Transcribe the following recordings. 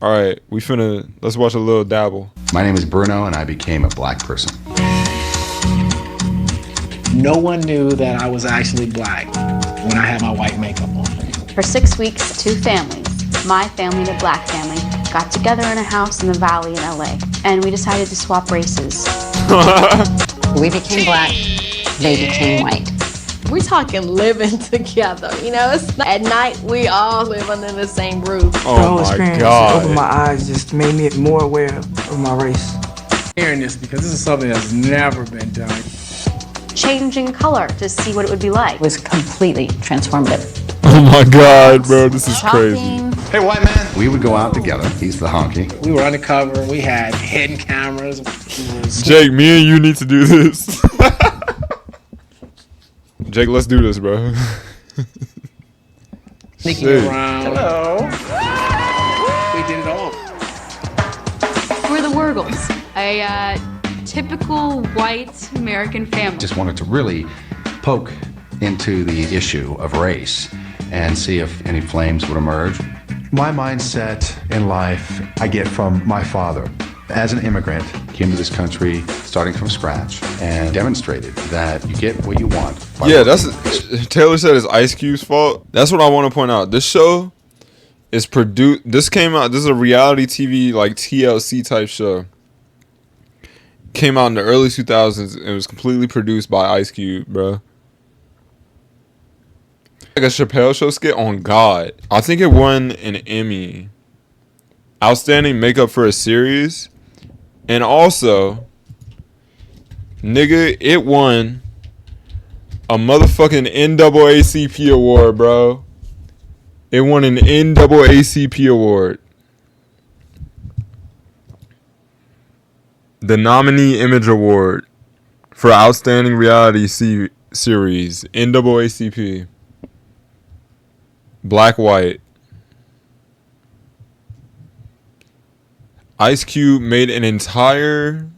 All right, let's watch a little dabble. My name is Bruno, and I became a black person. No one knew that I was actually black when I had my white makeup on. For 6 weeks, two families, my family and a black family, got together in a house in the valley in LA, and we decided to swap races. We became black, they became white. We're talking living together, you know? At night, we all live under the same roof. Oh the whole my experience God. opened my eyes, just made me more aware of my race. Hearing this because this is something that's never been done. Changing color to see what it would be like. It was completely transformative. Oh my God, bro, this is crazy. Shopping. Hey, white man. We would go out together. He's the honky. We were undercover. We had hidden cameras. Jake, me and you need to do this. Jake, let's do this, bro. Sneaking Shit. around. Hello. We did it all. We're the Wurgles, a typical white American family. Just wanted to really poke into the issue of race and see if any flames would emerge. My mindset in life I get from my father. As an immigrant, Came to this country starting from scratch and demonstrated that you get what you want. by Yeah, working. Taylor said it's Ice Cube's fault. That's what I want to point out. This show is produced. This is a reality TV like TLC type show. Came out in the early 2000s and was completely produced by Ice Cube, bro. Like a Chappelle Show skit on God. I think it won an Emmy. Outstanding makeup for a series. And also, nigga, it won a motherfucking NAACP award, bro. It won an NAACP award. The Nominee Image Award for Outstanding Reality Series. NAACP. Black, white. Ice Cube made an entire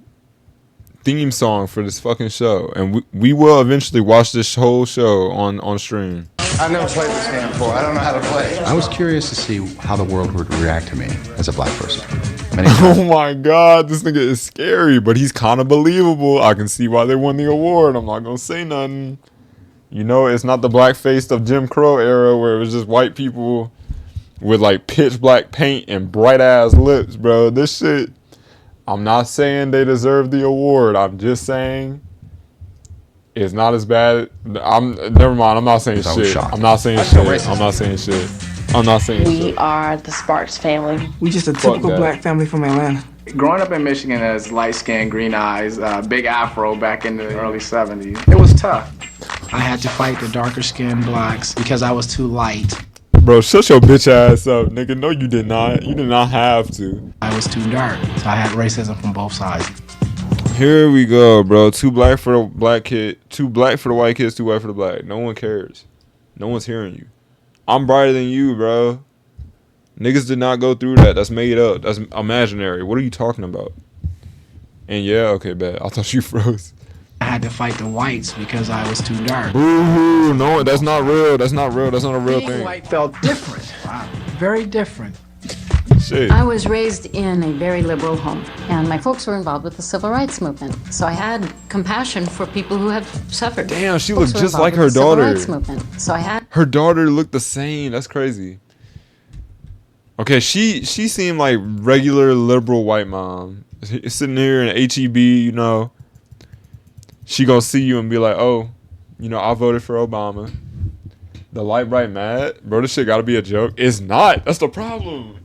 theme song for this fucking show, and we will eventually watch this whole show on stream. I've never played this game before. I don't know how to play. I was curious to see how the world would react to me as a black person. Oh my God, this nigga is scary, but he's kind of believable. I can see why they won the award. I'm not gonna say nothing. You know, it's not the blackface of Jim Crow era where it was just white people with like pitch black paint and bright ass lips, bro. This shit, I'm not saying they deserve the award. I'm just saying it's not as bad. Never mind. I'm not saying I was shit. shocked. I'm not saying That's shit. so racist. I'm not saying shit. I'm not saying We shit. are the Sparks family. We just a Fuck typical that. black family from Atlanta. Growing up in Michigan as light skin, green eyes, big afro back in the early 70s, it was tough. I had to fight the darker skinned blacks because I was too light. Bro, shut your bitch ass up, nigga. No, you did not. You did not have to. I was too dark. So I had racism from both sides. Here we go, bro. Two black for the black kid, two black for the white kids, two white for the black. No one cares. No one's hearing you. I'm brighter than you, bro. Niggas did not go through that. That's made up. That's imaginary. What are you talking about? And yeah, okay, bet. I thought you froze. I had to fight the whites because I was too dark. Ooh, no, that's not real. That's not real. That's not a real Being thing. white felt different. Wow. Very different. Shit. I was raised in a very liberal home, and my folks were involved with the civil rights movement. So I had compassion for people who have suffered. Damn, she Folks looked were just like involved her with the daughter. Civil rights movement. So I had. Her daughter looked the same. That's crazy. Okay, she seemed like regular liberal white mom. Sitting here in HEB, you know. She gonna see you and be like, oh, you know, I voted for Obama. The light bright mad? Bro, this shit gotta be a joke. It's not. That's the problem.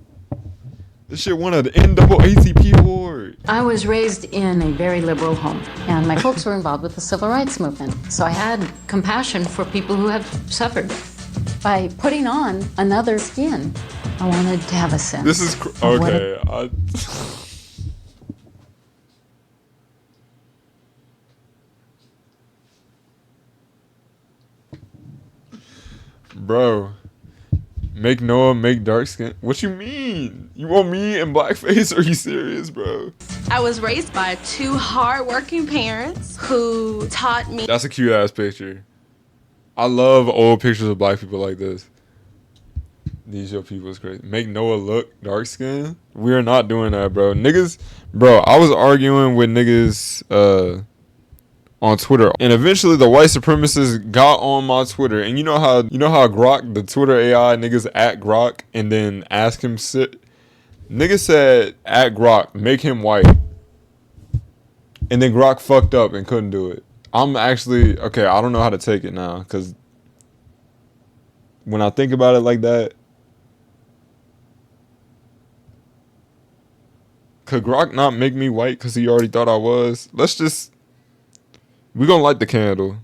This shit won an NAACP award. I was raised in a very liberal home, and my folks were involved with the civil rights movement. So I had compassion for people who have suffered. By putting on another skin, I wanted to have a sense. This is of what okay. Bro, make Noah make dark skin. What you mean? You want me in blackface? Are you serious, bro? I was raised by two hardworking parents who taught me. That's a cute ass picture. I love old pictures of black people like this. These your people is crazy. Make Noah look dark skinned. We are not doing that, bro. Niggas, bro. I was arguing with niggas on Twitter, and eventually the white supremacists got on my Twitter. And you know how Grok, the Twitter AI, niggas at Grok and then ask him sit. Nigga said at Grok, make him white, and then Grok fucked up and couldn't do it. I'm actually okay. I don't know how to take it now because when I think about it like that, could Grok not make me white because he already thought I was? We gonna light the candle.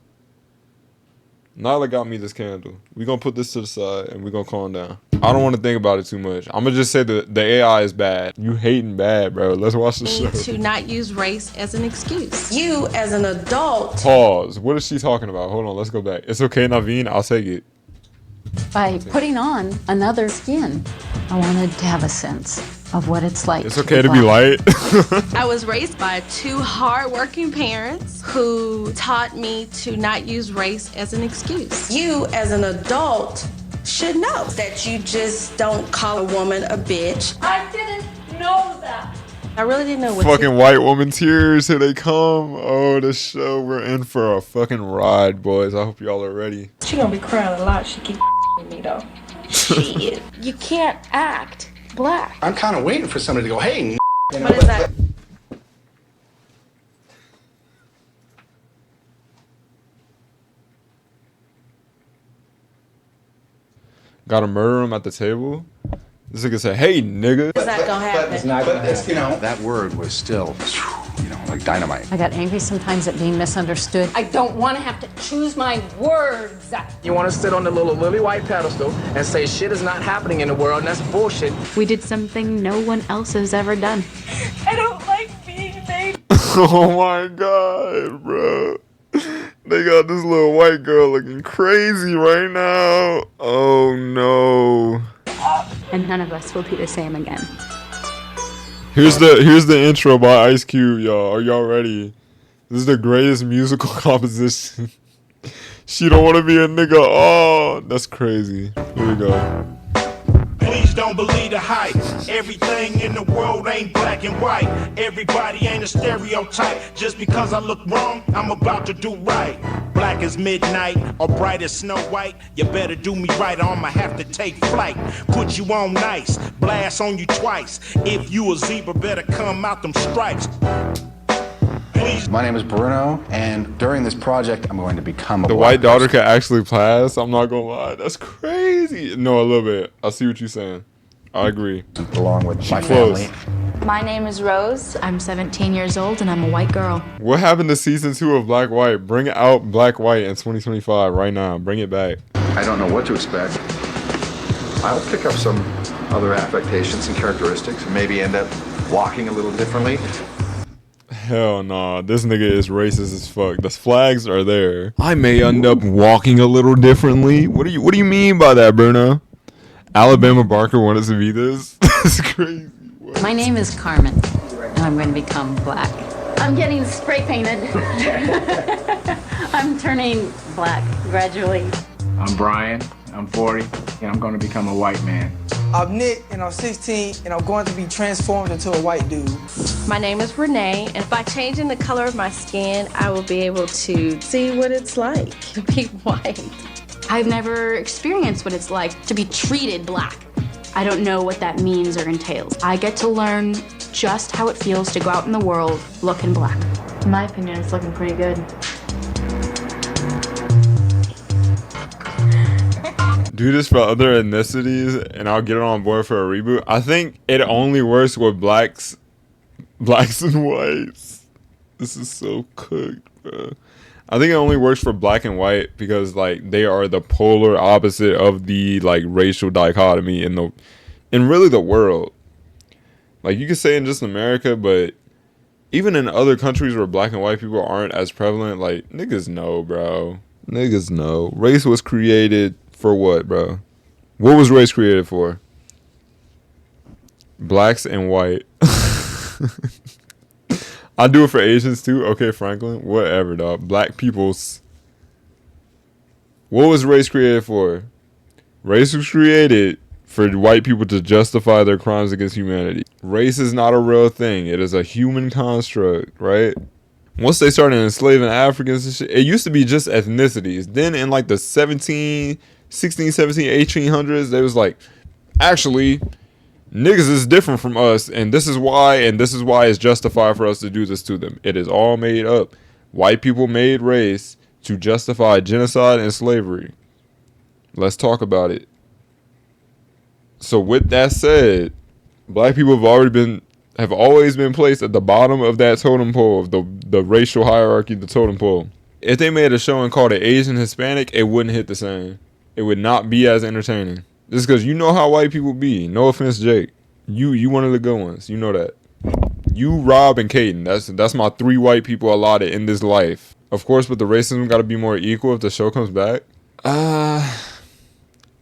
Nyla got me this candle. We gonna put this to the side and we gonna calm down. I don't want to think about it too much. I'm gonna just say the AI is bad. You hating bad, bro. Let's watch the show. To not use race as an excuse. You, as an adult. Pause. What is she talking about? Hold on. Let's go back. It's okay, Naveen. I'll take it. By putting on another skin, I wanted to have a sense of what it's like. It's okay to be light. I was raised by two hardworking parents who taught me to not use race as an excuse. You, as an adult, should know that you just don't call a woman a bitch. I didn't know that. I really didn't know what fucking white woman tears. Here they come. Oh, the show. We're in for a fucking ride, boys. I hope y'all are ready. She gonna be crying a lot. She keep me though. Shit. You can't act black. I'm kind of waiting for somebody to go, hey, you know, What is that? Gotta murder him at the table. This nigga said, "Hey, nigga." Is that gonna happen? It's not gonna happen. You know, that word was still, you know, like dynamite. I got angry sometimes at being misunderstood. I don't want to have to choose my words. You want to sit on the little lily white pedestal and say shit is not happening in the world, and that's bullshit. We did something no one else has ever done. I don't like being made. Oh my god, bro. They got this little white girl looking crazy right now. Oh no. And none of us will be the same again. Here's the intro by Ice Cube, y'all. Are y'all ready? This is the greatest musical composition. She don't want to be a nigga. Oh, that's crazy. Here we go. Please don't believe the hype. Everything in the world ain't black and white. Everybody ain't a stereotype. Just because I look wrong, I'm about to do right. Black as midnight or bright as Snow White. You better do me right or I'ma have to take flight. Put you on nice, blast on you twice. If you a zebra, better come out them stripes. My name is Bruno, and during this project, I'm going to become a The white daughter can actually pass. I'm not gonna lie, that's crazy. No, a little bit. I see what you're saying. I agree. Along with my close. family. My name is Rose. I'm 17 years old and I'm a white girl. What happened to season 2 of Black White? Bring out Black White in 2025 right now. Bring it back. I don't know what to expect. I'll pick up some other affectations and characteristics and maybe end up walking a little differently. Hell nah, this nigga is racist as fuck. The flags are there. I may end up walking a little differently. What do you mean by that, Bruno? Alabama Barker wanted to be this? That's crazy. What? My name is Carmen, and I'm going to become black. I'm getting spray painted. I'm turning black gradually. I'm Brian. I'm 40, and I'm going to become a white man. I'm Nick, and I'm 16, and I'm going to be transformed into a white dude. My name is Renee, and by changing the color of my skin, I will be able to see what it's like to be white. I've never experienced what it's like to be treated black. I don't know what that means or entails. I get to learn just how it feels to go out in the world looking black. In my opinion, it's looking pretty good. Do this for other ethnicities and I'll get it on board for a reboot. I think it only works with blacks and whites. This is so cooked, bro. I think it only works for black and white because like they are the polar opposite of the like racial dichotomy in really the world. Like you could say in just America, but even in other countries where black and white people aren't as prevalent, like niggas know, bro. Niggas know. Race was created for what, bro? What was race created for? Blacks and white. I do it for Asians too. Okay, Franklin. Whatever, dog. Black peoples. What was race created for? Race was created for white people to justify their crimes against humanity. Race is not a real thing. It is a human construct, right? Once they started enslaving Africans and shit, it used to be just ethnicities. Then in like the 16, 17, 1800s, they was like, actually, niggas is different from us, and this is why it's justified for us to do this to them. It is all made up. White people made race to justify genocide and slavery. Let's talk about it. So with that said, black people have always been placed at the bottom of that totem pole, of the racial hierarchy, the totem pole. If they made a show and called it Asian Hispanic, it wouldn't hit the same. It would not be as entertaining. Just because you know how white people be. No offense, Jake. You one of the good ones. You know that. You, Rob, and Caden. That's my 3 white people allotted in this life. Of course, but the racism got to be more equal if the show comes back.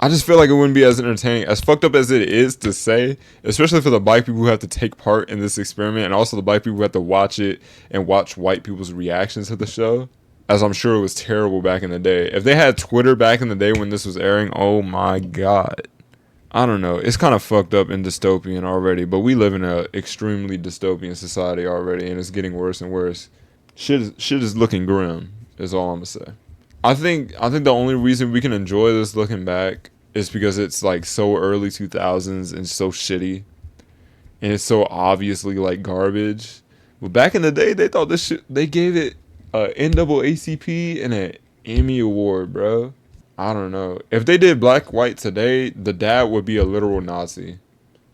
I just feel like it wouldn't be as entertaining, as fucked up as it is to say, especially for the black people who have to take part in this experiment, and also the black people who have to watch it and watch white people's reactions to the show, as I'm sure it was terrible back in the day. If they had Twitter back in the day when this was airing, oh my god. I don't know. It's kind of fucked up and dystopian already, but we live in an extremely dystopian society already, and it's getting worse and worse. Shit is looking grim, is all I'm gonna say. I think the only reason we can enjoy this looking back is because it's like so early 2000s and so shitty, and it's so obviously like garbage. But back in the day, they thought this shit. They gave it a NAACP and an Emmy award, bro. I don't know. If they did Black White today, the dad would be a literal Nazi.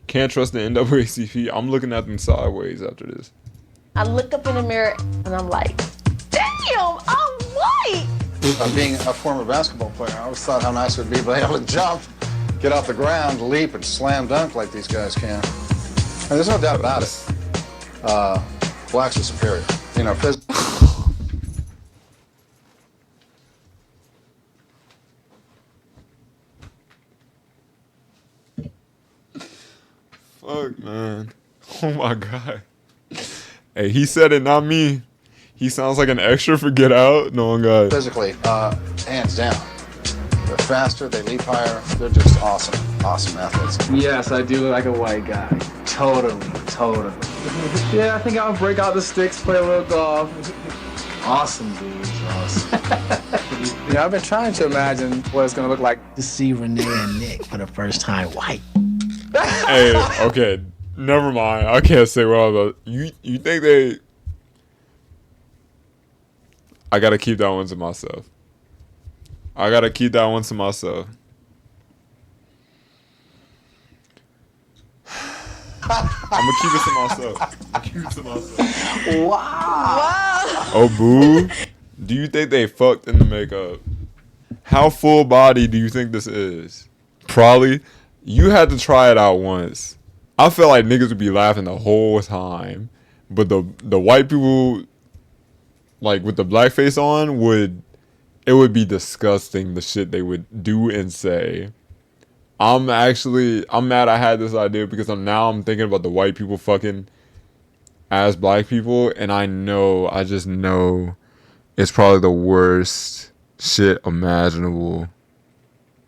Can't trust the NAACP. I'm looking at them sideways after this. I look up in the mirror and I'm like, damn, I'm white. Being a former basketball player, I always thought how nice it would be to be able to jump, get off the ground, leap, and slam dunk like these guys can. And there's no doubt about it. Blacks are superior. You know, Fuck, man. Oh my god. Hey, he said it, not me. He sounds like an extra for Get Out. No one got physically, hands down. They're faster, they leap higher. They're just awesome, awesome athletes. Yes, I do look like a white guy. Totally. Yeah, I think I'll break out the sticks, play a little golf. Awesome, dude. Awesome. You know, I've been trying to imagine what it's gonna look like To see Renee and Nick for the first time white. Hey, okay. Never mind. I can't say what I was about. You think they... I gotta keep that one to myself. I'm gonna keep this to myself. Wow. Oh, boo. Do you think they fucked in the makeup? How full body do you think this is? Probably. You had to try it out once. I feel like niggas would be laughing the whole time. But the white people, like with the blackface on, it would be disgusting, the shit they would do and say. I'm mad I had this idea because I'm thinking about the white people fucking as black people, and I just know it's probably the worst shit imaginable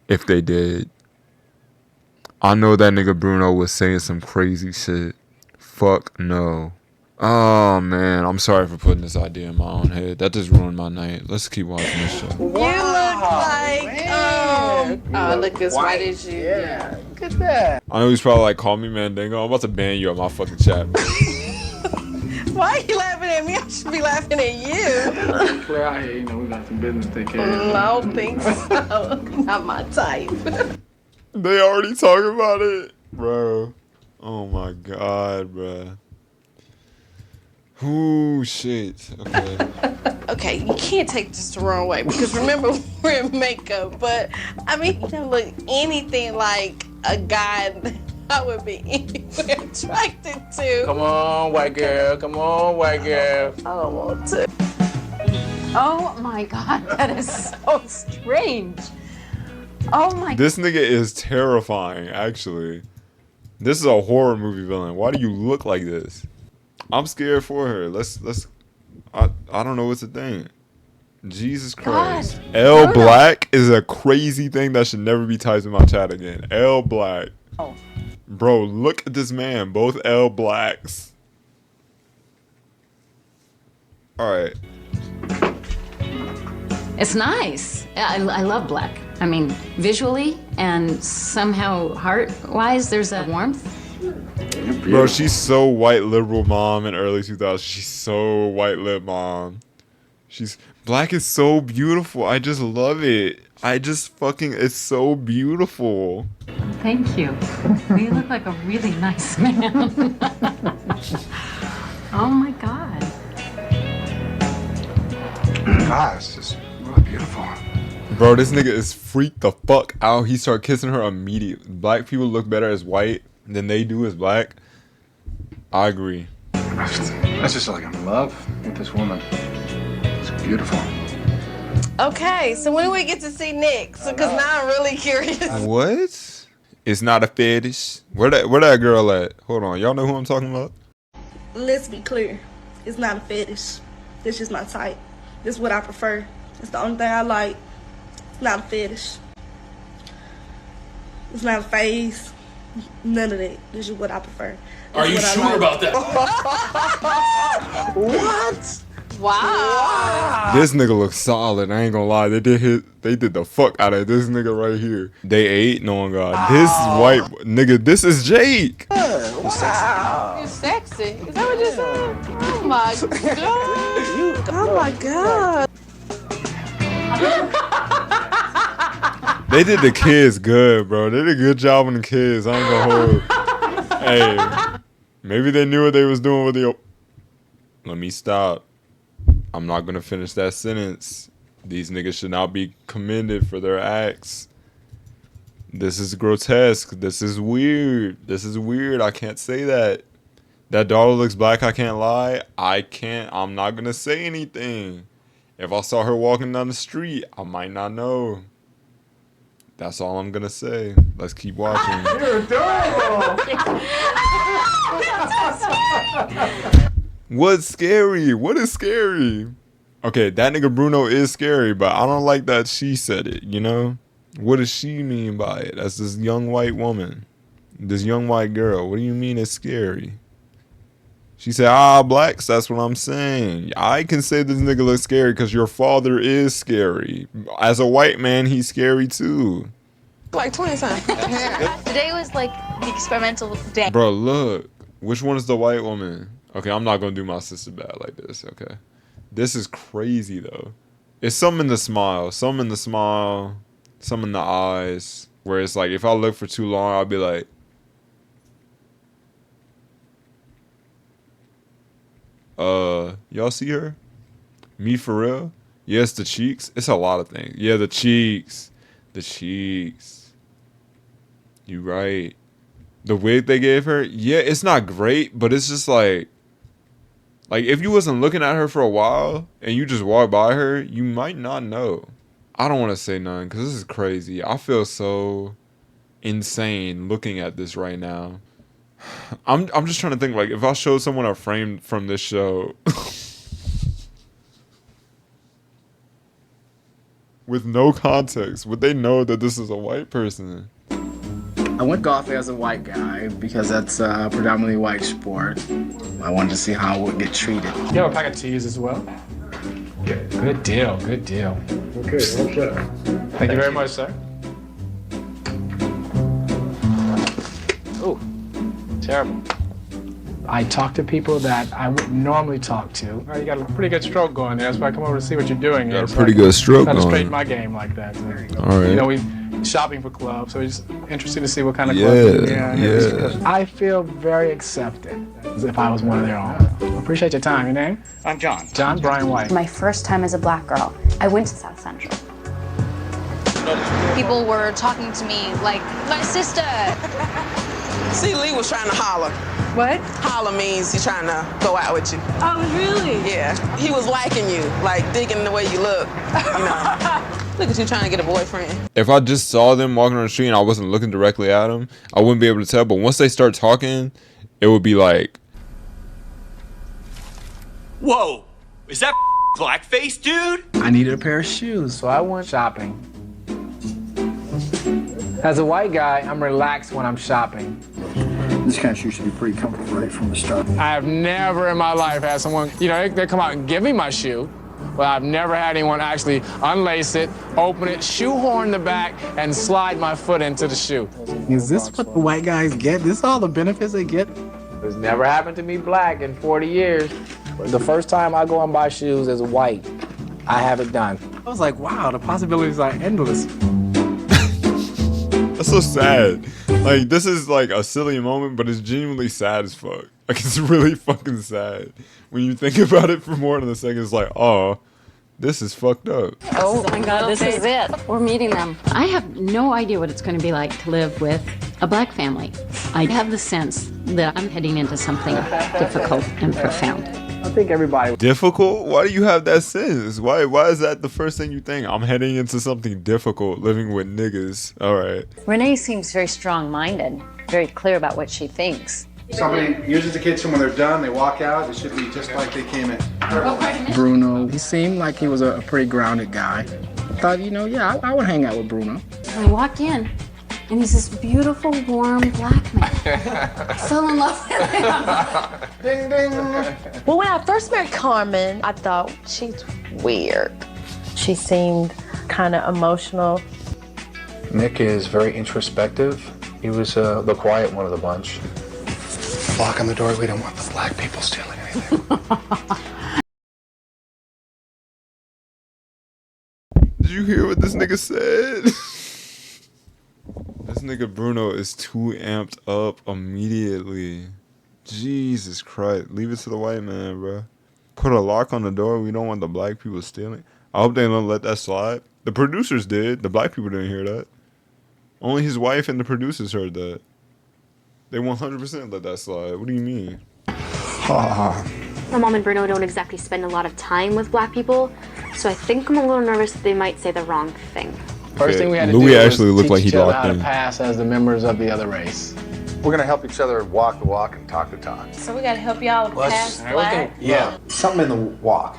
if they did. I know that nigga Bruno was saying some crazy shit. Fuck no. Oh man, I'm sorry for putting this idea in my own head. That just ruined my night. Let's keep watching this show. You look like, look as white as you. Yeah, look at that. I know he's probably like, call me Mandingo. I'm about to ban you on my fucking chat. Why are you laughing at me? I should be laughing at you. Clear out here, you know, we got some business to take care of. I don't think so. Not my type. They already talking about it, bro. Oh my god, bro. Ooh, shit. Okay. Okay, you can't take this the wrong way because remember we're in makeup, but I mean, you don't look anything like a guy that I would be anywhere attracted to. Come on, white girl. Come on, white girl. I don't want to. Oh my God, that is so strange. Oh my. This nigga is terrifying, actually. This is a horror movie villain. Why do you look like this? I'm scared for her. I don't know what's the thing. Jesus Christ. God. L Black is a crazy thing that should never be typed in my chat again. L Black. Bro, look at this man. Both L blacks. All right. It's nice. I love black. I mean, visually and somehow heart-wise, there's a warmth. Bro, she's so white liberal mom in early 2000s. She's so white lib mom. Black is so beautiful. I just love it. It's so beautiful. Thank you. You look like a really nice man. Oh my God. God, it's just really beautiful. Bro, this nigga is freaked the fuck out. He started kissing her immediately. Black people look better as white than they do as black. I agree. That's just like I'm in love with this woman. It's beautiful. Okay, so when do we get to see Nick? Because now I'm really curious. What? It's not a fetish. Where that girl at? Hold on. Y'all know who I'm talking about? Let's be clear. It's not a fetish. This is my type. This is what I prefer. It's the only thing I like. It's not a fetish. It's not a phase. None of that. This is what I prefer. Are you sure about that? What? Wow. This nigga looks solid. I ain't gonna lie. They did the fuck out of this nigga right here. They ate. No one God. This white nigga. This is Jake. Wow. You're sexy. Is that what you said? Oh my God. Oh my God. They did the kids good, bro. They did a good job on the kids. I ain't gonna hold. Hey, maybe they knew what they was doing with the. Let me stop. I'm not gonna finish that sentence. These niggas should not be commended for their acts. This is grotesque. This is weird. This is weird. I can't say that. That daughter looks black. I can't lie. I'm not gonna say anything. If I saw her walking down the street, I might not know. That's all I'm gonna say. Let's keep watching. You're adorable. What's scary? What is scary? Okay, that nigga Bruno is scary, but I don't like that she said it, you know? What does she mean by it? That's this young white woman. This young white girl. What do you mean it's scary? She said, blacks, that's what I'm saying. I can say this nigga looks scary because your father is scary. As a white man, he's scary too. Like 20 times. Today was like the experimental day. Bro, look. Which one is the white woman? Okay, I'm not going to do my sister bad like this, okay? This is crazy, though. It's some in the smile. Some in the smile. Some in the eyes. Where it's like, if I look for too long, I'll be like... y'all see her? Me for real? Yes, the cheeks. It's a lot of things. Yeah, the cheeks. The cheeks. You right. The wig they gave her, yeah, it's not great, but it's just like if you wasn't looking at her for a while and you just walk by her, you might not know. I don't want to say none because this is crazy. I feel so insane looking at this right now. I'm just trying to think, like, if I showed someone a frame from this show with no context, would they know that this is a white person? I went golfing as a white guy because that's a predominantly white sport. I wanted to see how it would get treated. You have a pack of teas as well? Yeah. Good deal, good deal. Okay, well done. Thank you very much, sir. Oh, terrible. I talk to people that I wouldn't normally talk to. All right, you got a pretty good stroke going there. That's why I come over to see what you're doing. You got a pretty good stroke going. Try to going. straighten my game like that. All right. You know, we shopping for clubs, so it's interesting to see what kind of clubs. Yeah. I feel very accepted, as if I was one of their own. Appreciate your time. Your name? I'm John. John Brian White. My first time as a black girl, I went to South Central. People were talking to me like, my sister. See, Lee was trying to holler. What? Holler means he's trying to go out with you. Oh, really? Yeah. He was liking you, like digging the way you look. You know. Look at you trying to get a boyfriend. If I just saw them walking on the street and I wasn't looking directly at them, I wouldn't be able to tell. But once they start talking, it would be like... Whoa, is that Blackface, dude? I needed a pair of shoes, so I went shopping. As a white guy, I'm relaxed when I'm shopping. This kind of shoe should be pretty comfortable right from the start. I have never in my life had someone, they come out and give me my shoe, but I've never had anyone actually unlace it, open it, shoehorn the back, and slide my foot into the shoe. Is this what the white guys get? This all the benefits they get? It's never happened to me black in 40 years. The first time I go and buy shoes as a white, I have it done. I was like, wow, the possibilities are endless. That's so sad. Like, this is like a silly moment, but it's genuinely sad as fuck. Like, it's really fucking sad. When you think about it for more than a second, it's like, oh, this is fucked up. Oh my God, this is it. We're meeting them. I have no idea what it's going to be like to live with a black family. I have the sense that I'm heading into something difficult and profound. I think everybody... Difficult? Why do you have that sense? Why is that the first thing you think? I'm heading into something difficult, living with niggas. All right. Renee seems very strong-minded, very clear about what she thinks. Somebody uses the kitchen when they're done, they walk out, it should be just like they came in. Bruno, he seemed like he was a pretty grounded guy. I thought, yeah, I would hang out with Bruno. I walk in, and he's this beautiful, warm black man. I fell in love with him. Ding, ding. Well, when I first met Carmen, I thought she's weird. She seemed kind of emotional. Nick is very introspective. He was the quiet one of the bunch. Lock on the door, we don't want the black people stealing anything. Did you hear what this nigga said? This nigga Bruno is too amped up immediately. Jesus Christ. Leave it to the white man, bro. Put a lock on the door. We don't want the black people stealing. I hope they don't let that slide. The producers did. The black people didn't hear that. Only his wife and the producers heard that. They 100% let that slide. What do you mean? My mom and Bruno don't exactly spend a lot of time with black people, so I think I'm a little nervous that they might say the wrong thing. First thing we had to Louis do actually was looked teach like he each other locked how in. to pass as the members of the other race. We're gonna help each other walk the walk and talk the talk. So we got to help y'all pass black. Yeah, something in the walk.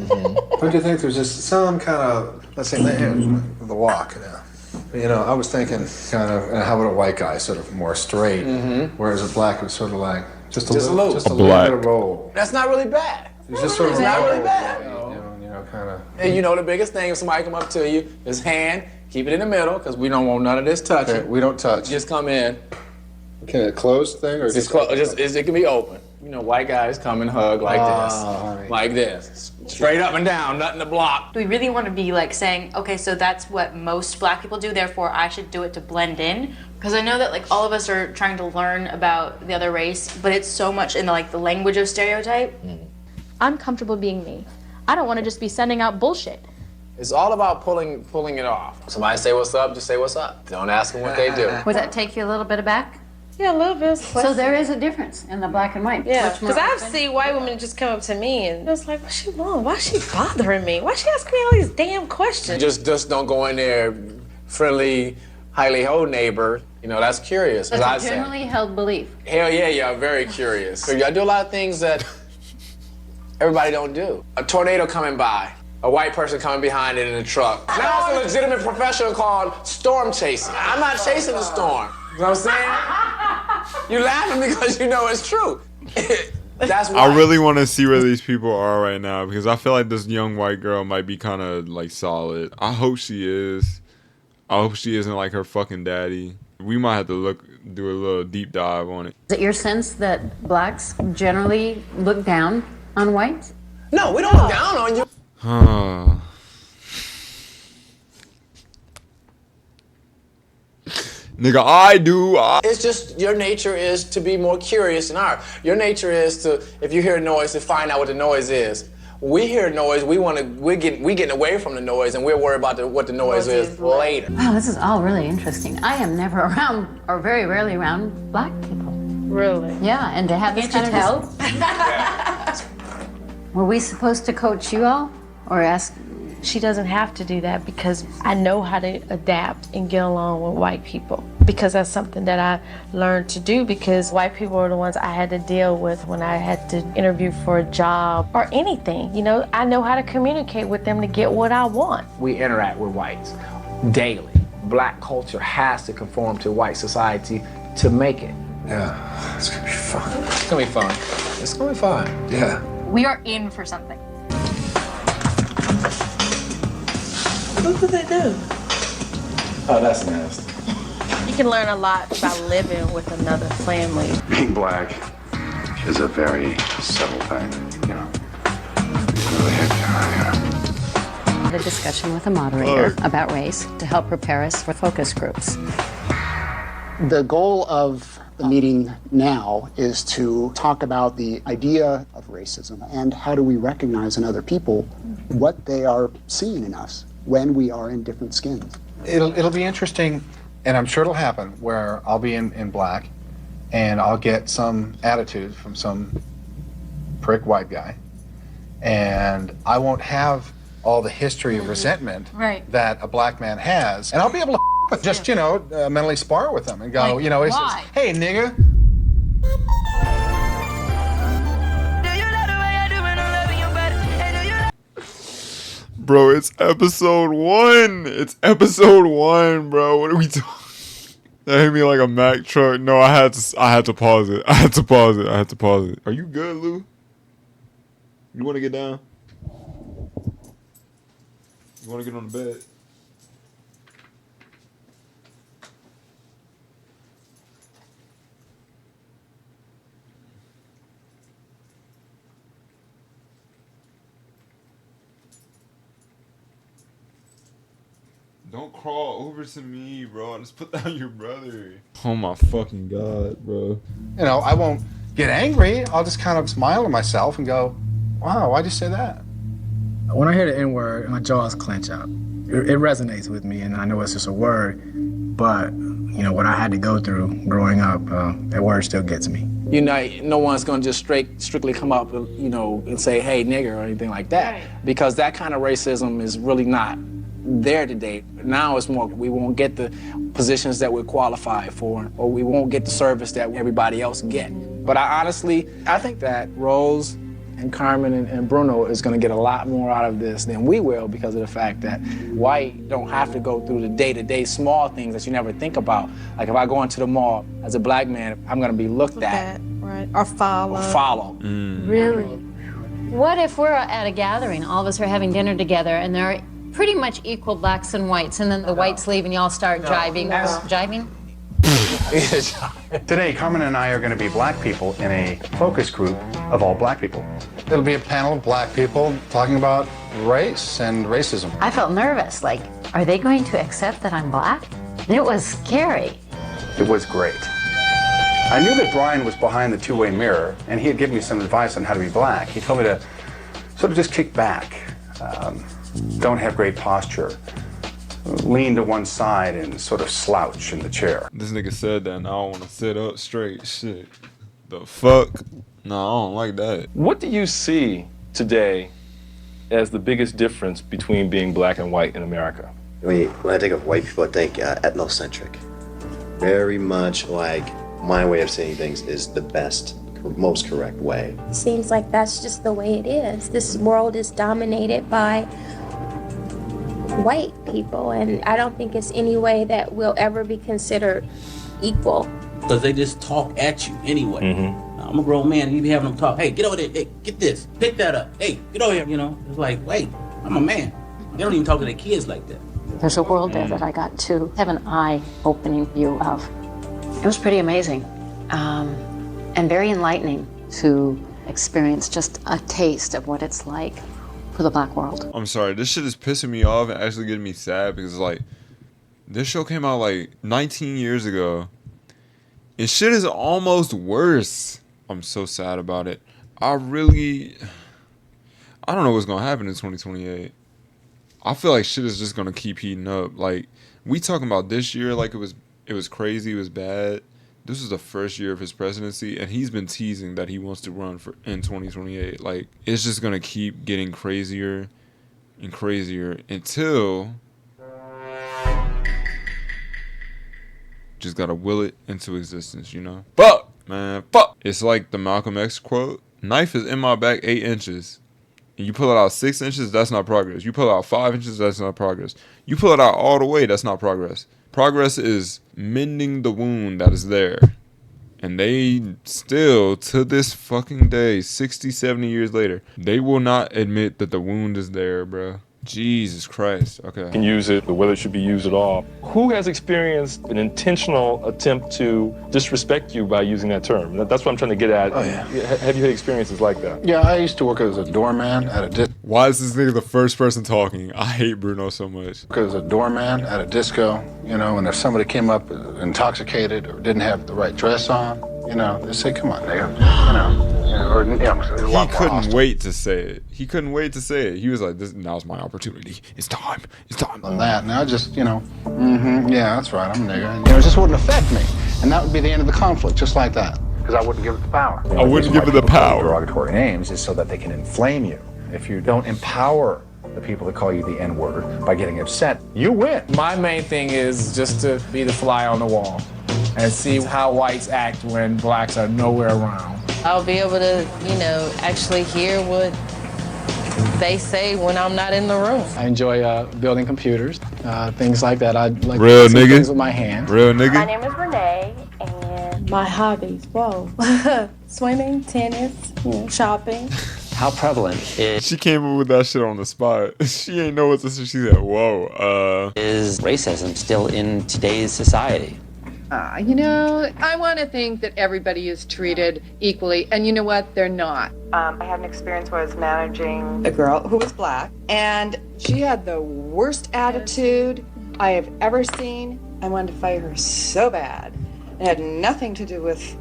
Don't you think there's just some kind of, let's say, the walk, I was thinking kind of, how about a white guy, sort of more straight, whereas a black was sort of like, just a little bit of roll. That's not really bad. It's just sort of It's not really bad. Kind of. And the biggest thing, if somebody come up to you, is hand, keep it in the middle, because we don't want none of this touching. Okay, we don't touch. Just come in. Can it close thing or it can be open. White guys come and hug like this. Like this. Straight up and down, nothing to block. Do we really want to be like saying, okay, so that's what most black people do, therefore I should do it to blend in? Because I know that like all of us are trying to learn about the other race, but it's so much in the language of stereotype. I'm comfortable being me. I don't want to just be sending out bullshit. It's all about pulling it off. Somebody say what's up, just say what's up. Don't ask them what they do. Would that take you a little bit aback? Yeah, a little bit. So there is a difference in the black and white. Yeah, Much more because I've open. seen white women just come up to me and it's like, what's she want? Why is she bothering me? Why is she asking me all these damn questions? Just don't go in there friendly, highly ho neighbor. That's curious. That's a generally held belief. Hell yeah, y'all very curious. I do a lot of things that everybody don't do. A tornado coming by, a white person coming behind it in a truck. Now it's a legitimate profession called storm chasing. I'm not chasing the storm. You know what I'm saying? You're laughing because you know it's true. That's why. I really want to see where these people are right now because I feel like this young white girl might be kind of solid. I hope she is. I hope she isn't like her fucking daddy. We might have to do a little deep dive on it. Is it your sense that blacks generally look down on whites? No, we don't look down on you. Nigga, I do. It's just your nature is to be more curious than ours. Your nature is to, if you hear a noise, to find out what the noise is. When we hear noise, we're getting away from the noise, and we're worried about what the noise is later. Wow, this is all really interesting. I am never around, or very rarely around, black people. Really? Yeah, and to have this kind of... Were we supposed to coach you all, or ask? She doesn't have to do that because I know how to adapt and get along with white people. Because that's something that I learned to do because white people are the ones I had to deal with when I had to interview for a job or anything. I know how to communicate with them to get what I want. We interact with whites daily, black culture has to conform to white society to make it. Yeah, it's gonna be fun. It's gonna be fun. It's gonna be fun. Yeah. We are in for something. What did they do? Oh, that's nasty. You can learn a lot about living with another family. Being black is a very subtle thing, you know. You really have to, Had a discussion with a moderator about race to help prepare us for focus groups. The goal of the meeting now is to talk about the idea of racism and how do we recognize in other people what they are seeing in us when we are in different skins. It'll be interesting, and I'm sure it'll happen, where I'll be in black, and I'll get some attitude from some prick white guy, and I won't have all the history of resentment that a black man has, and I'll be able to with just, you know, mentally spar with them and go, Like, you know, it's why? just, hey, nigga. Bro, it's episode 1. It's episode 1, bro. What are we doing? That hit me like a Mack truck. No, I had to pause it. I had to pause it. Are you good, Lou? You want to get down? You want to get on the bed? Don't crawl over to me, bro. Just put down your brother. Oh my fucking god, bro. You know, I won't get angry. I'll just kind of smile to myself and go, wow, why'd you say that? When I hear the N-word, my jaws clench up. It resonates with me, and I know it's just a word, but, you know, what I had to go through growing up, that word still gets me. You know, no one's gonna just strictly come up, you know, and say, hey, nigger, or anything like that. Because that kind of racism is really not there today. Now it's more, we won't get the positions that we're qualified for, or we won't get the service that everybody else get. But I think that Rose and Carmen and Bruno is gonna get a lot more out of this than we will, because of the fact that white don't have to go through the day-to-day small things that you never think about. Like if I go into the mall as a black man, I'm gonna be looked at. Right, or follow. Really? What if we're at a gathering, all of us are having dinner together, and there are pretty much equal blacks and whites, and then the whites leave and y'all start jiving? Jiving? Today, Carmen and I are going to be black people in a focus group of all black people. It'll be a panel of black people talking about race and racism. I felt nervous, like, are they going to accept that I'm black? It was scary. It was great. I knew that Brian was behind the two-way mirror, and he had given me some advice on how to be black. He told me to sort of just kick back, don't have great posture, lean to one side and sort of slouch in the chair. This nigga said that and I don't want to sit up straight. Shit. The fuck? No, I don't like that. What do you see today as the biggest difference between being black and white in America? When I think of white people, I think ethnocentric. Very much like my way of seeing things is the best, most correct way. It seems like that's just the way it is. This world is dominated by white people, and I don't think it's any way that we'll ever be considered equal. Because they just talk at you anyway. I'm a grown man, and you be having them talk, hey, get over there, hey, get this, pick that up, hey, get over here, you know? It's like, wait, I'm a man. They don't even talk to their kids like that. There's a world there that I got to have an eye-opening view of. It was pretty amazing, and very enlightening to experience just a taste of what it's like for the black world. I'm sorry, this shit is pissing me off and actually getting me sad because, like, this show came out like 19 years ago and shit is almost worse. I'm so sad about it. I don't know what's gonna happen in 2028. I feel like shit is just gonna keep heating up. Like, we talking about this year like it was crazy, it was bad. This is the first year of his presidency, and he's been teasing that he wants to run for in 2028. Like, it's just gonna keep getting crazier and crazier until just gotta will it into existence, you know? Fuck, man, fuck. It's like the Malcolm X quote: "Knife is in my back 8 inches. and you pull it out 6 inches, that's not progress. You pull it out 5 inches, that's not progress. You pull it out all the way, that's not progress. Progress is mending the wound that is there. And they still, to this fucking day, 60, 70 years later, they will not admit that the wound is there, bro. Jesus Christ. Okay. Can use it, or whether it should be used at all. Who has experienced an intentional attempt to disrespect you by using that term? That's what I'm trying to get at. Oh, yeah. Have you had experiences like that? Yeah, I used to work as a doorman at a disco. Why is this nigga the first person talking? I hate Bruno so much. As a doorman at a disco, you know, and if somebody came up intoxicated or didn't have the right dress on, you know, they say, come on, nigga, you know. Or, you know, he couldn't wait to say it. He couldn't wait to say it. He was like, "This now's my opportunity. It's time. It's time." On that, and I just, you know, yeah, that's right, I'm a nigga. And, you know, it just wouldn't affect me, and that would be the end of the conflict, just like that, because I wouldn't give it the power. I wouldn't give it the power. Derogatory names is so that they can inflame you. If you don't empower the people that call you the N-word by getting upset, you win. My main thing is just to be the fly on the wall and see how whites act when blacks are nowhere around. I'll be able to, you know, actually hear what they say when I'm not in the room. I enjoy building computers, things like that. I like real to do nigga things with my hands. Real nigga. My name is Renee, and my hobbies, swimming, tennis, you know, shopping. How prevalent is... She came up with that shit on the spot. She ain't know what to say. She said, whoa, Is racism still in today's society? You know, I want to think that everybody is treated equally, and you know what? They're not. I had an experience where I was managing a girl who was black, and she had the worst attitude I have ever seen. I wanted to fire her so bad. It had nothing to do with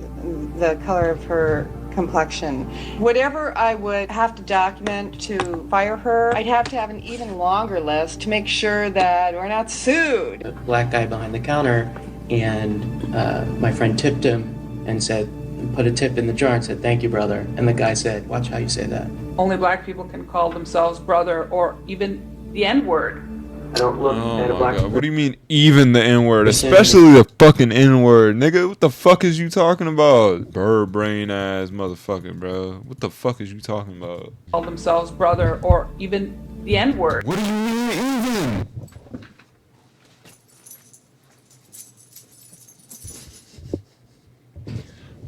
the color of her complexion. Whatever I would have to document to fire her, I'd have to have an even longer list to make sure that we're not sued. A black guy behind the counter, and my friend tipped him and said, put a tip in the jar and said, "Thank you, brother." And the guy said, "Watch how you say that." Only black people can call themselves brother or even the N-word. I don't look Oh at a my black God. What do you mean even the N-word? Especially the fucking N-word. Nigga, what the fuck is you talking about? Bird brain ass motherfucker, bro. What the fuck is you talking about? Call themselves brother or even the N-word. What do you mean even?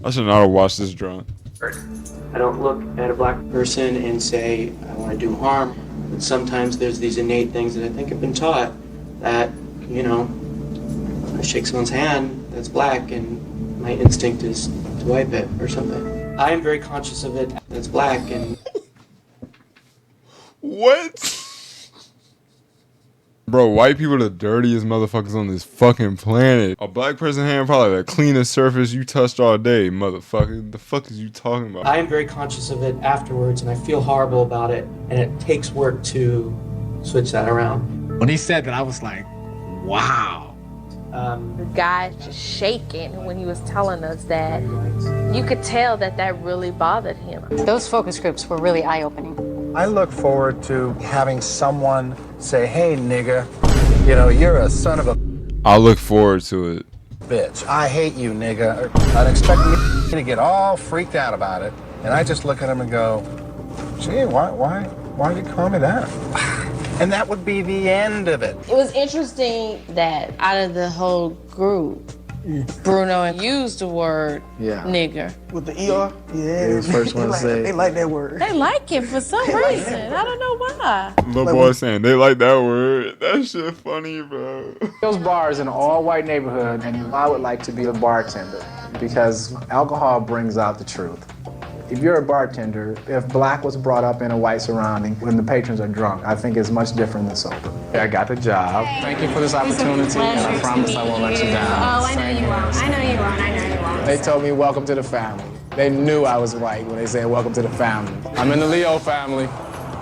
I should not have watched this drunk. I don't look at a black person and say, I want to do harm. But sometimes there's these innate things that I think have been taught that, you know, I shake someone's hand that's black and my instinct is to wipe it or something. I am very conscious of it that's black and... What? Bro, white people are the dirtiest motherfuckers on this fucking planet. A black person hand probably the cleanest surface you touched all day, motherfucker. The fuck is you talking about? I am very conscious of it afterwards, and I feel horrible about it, and it takes work to switch that around. When he said that, I was like, wow. The guy just shaking when he was telling us that. You could tell that that really bothered him. Those focus groups were really eye-opening. I look forward to having someone say, "Hey, nigga, you know, you're a son of a I look forward to it. bitch. I hate you, nigga." I'd expect me to get all freaked out about it, and I just look at him and go, "Gee, why did you call me that?" And that would be the end of it. It was interesting that out of the whole group, Bruno used the word nigger. With the ER? Yeah. He was the first one to say it. They like that word. They like it for some reason. I don't know why. Little boy saying they like that word. That shit funny, bro. Those bars in an all-white neighborhood, and I would like to be the bartender because alcohol brings out the truth. If you're a bartender, if black was brought up in a white surrounding when the patrons are drunk, I think it's much different than sober. I got the job. Thank you for this opportunity, and I promise I won't let you down. Oh, I know you won't. I know you won't. I know you won't. They told me, welcome to the family. They knew I was white when they said, welcome to the family. I'm in the Leo family.